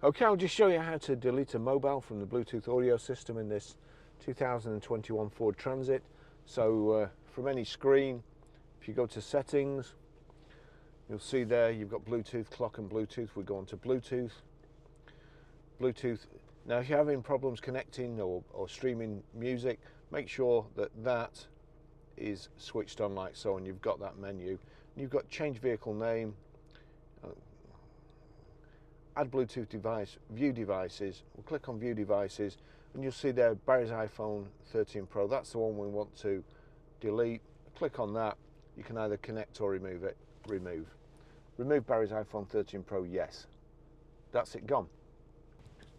Okay, I'll just show you how to delete a mobile from the Bluetooth audio system in this 2021 Ford Transit. So from any screen, if you go to settings, you'll see there you've got Bluetooth, clock and Bluetooth. We go on to Bluetooth. Now if you're having problems connecting or streaming music, make sure that that is switched on like so, and you've got that menu. You've got change vehicle name, add Bluetooth device, view devices. We'll click on view devices and you'll see there Barry's iPhone 13 Pro. That's the one we want to delete. Click on that. You can either connect or remove it. Remove Barry's iPhone 13 Pro, yes. That's it, gone.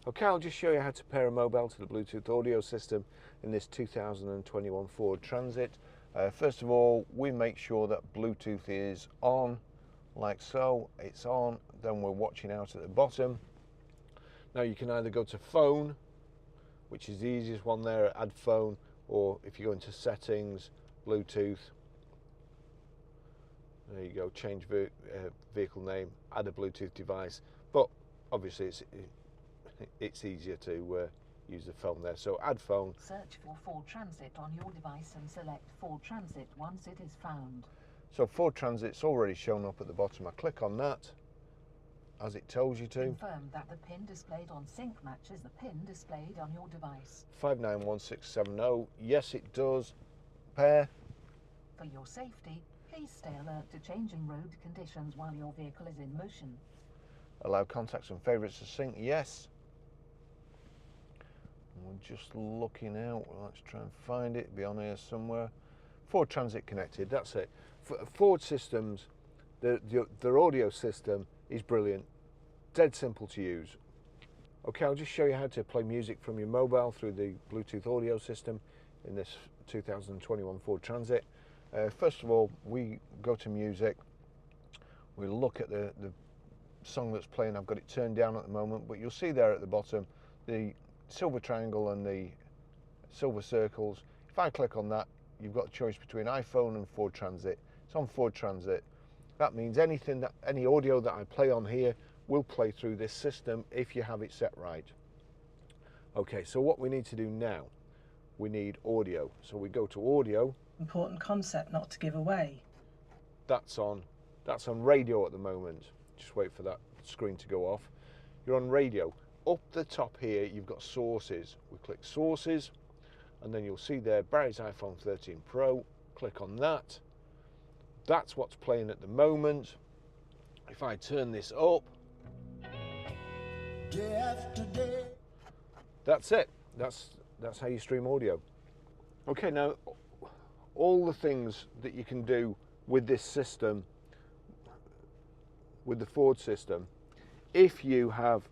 Okay, I'll just show you how to pair a mobile to the Bluetooth audio system in this 2021 Ford Transit. First of all, we make sure that Bluetooth is on, like so. It's on, then we're watching out at the bottom. Now you can either go to phone, which is the easiest one there, add phone, or if you go into settings, Bluetooth, there you go, change vehicle name, add a Bluetooth device. But obviously it's easier to use the phone there. So add phone. Search for Ford Transit on your device and select Ford Transit once it is found. So Ford Transit's already shown up at the bottom. I click on that as it tells you to. Confirm that the pin displayed on sync matches the pin displayed on your device. 591670. Yes, it does. Pair. For your safety, please stay alert to changing road conditions while your vehicle is in motion. Allow contacts and favourites to sync. Yes. We're just looking out. Let's try and find it. Be on here somewhere. Ford Transit connected. That's it. Ford systems, their audio system is brilliant. Dead simple to use. Okay, I'll just show you how to play music from your mobile through the Bluetooth audio system in this 2021 Ford Transit. First of all, we go to music. We look at the song that's playing. I've got it turned down at the moment, but you'll see there at the bottom the silver triangle and the silver circles. If I click on that, you've got a choice between iPhone and Ford Transit. It's on Ford Transit. That means any audio that I play on here will play through this system if you have it set right. Okay, so what we need to do now, we need audio. So we go to audio. Important concept not to give away. That's on radio at the moment. Just wait for that screen to go off. You're on radio. Up the top here, you've got sources. We click sources, and then you'll see there Barry's iPhone 13 Pro. Click on that. That's what's playing at the moment. If I turn this up, day after day, that's it. That's how you stream audio. Okay, now all the things that you can do with this system, with the Ford system, if you have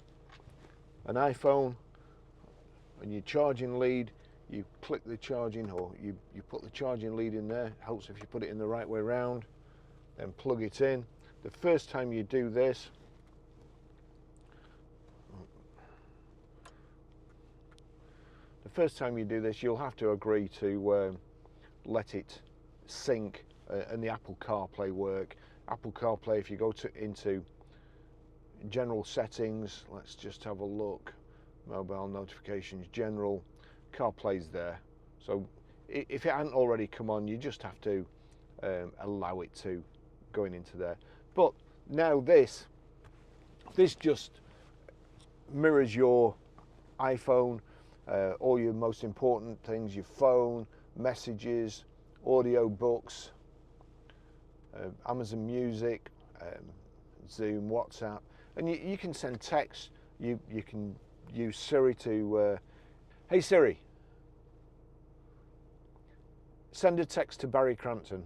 an iPhone and your charging lead, you click the charging, or you put the charging lead in there. Helps if you put it in the right way round. Then plug it in. The first time you do this, you'll have to agree to let it sync and the Apple CarPlay work. Apple CarPlay, if you go into general settings, let's just have a look. Mobile notifications, general, CarPlay's there. So if it hadn't already come on, you just have to allow it to going into there. But now this just mirrors your iPhone, all your most important things, your phone, messages, audio books, Amazon Music, Zoom, WhatsApp, and you can send text. You can use Siri to, hey Siri, send a text to Barrie Crampton.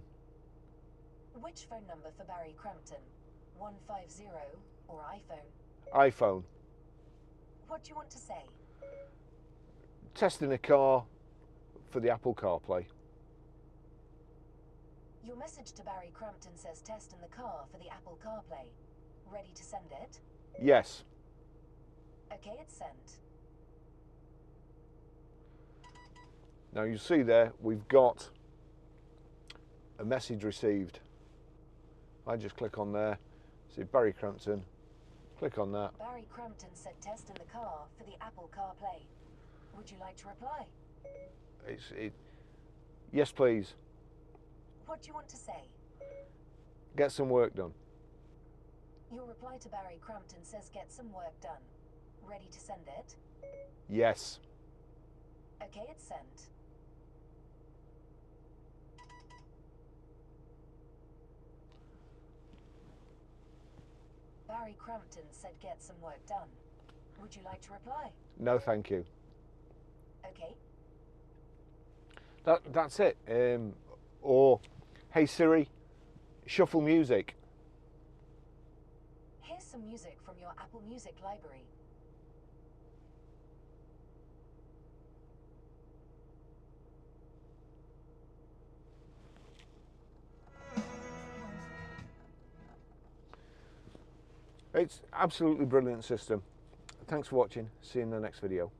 Which phone number for Barrie Crampton? 150 or iPhone? iPhone. What do you want to say? Test in a car for the Apple CarPlay. Your message to Barrie Crampton says test in the car for the Apple CarPlay. Ready to send it? Yes. Okay, it's sent. Now you see there, we've got a message received. I just click on there, see Barrie Crampton, Click on that. Barrie Crampton said test in the car for the Apple CarPlay. Would you like to reply? Yes, please. What do you want to say? Get some work done. Your reply to Barrie Crampton says get some work done. Ready to send it? Yes. Okay, it's sent. Barrie Crampton said get some work done. Would you like to reply? No, thank you. Okay. That's it. Or, hey Siri, shuffle music. Here's some music from your Apple Music library. It's absolutely brilliant system. Thanks for watching. See you in the next video.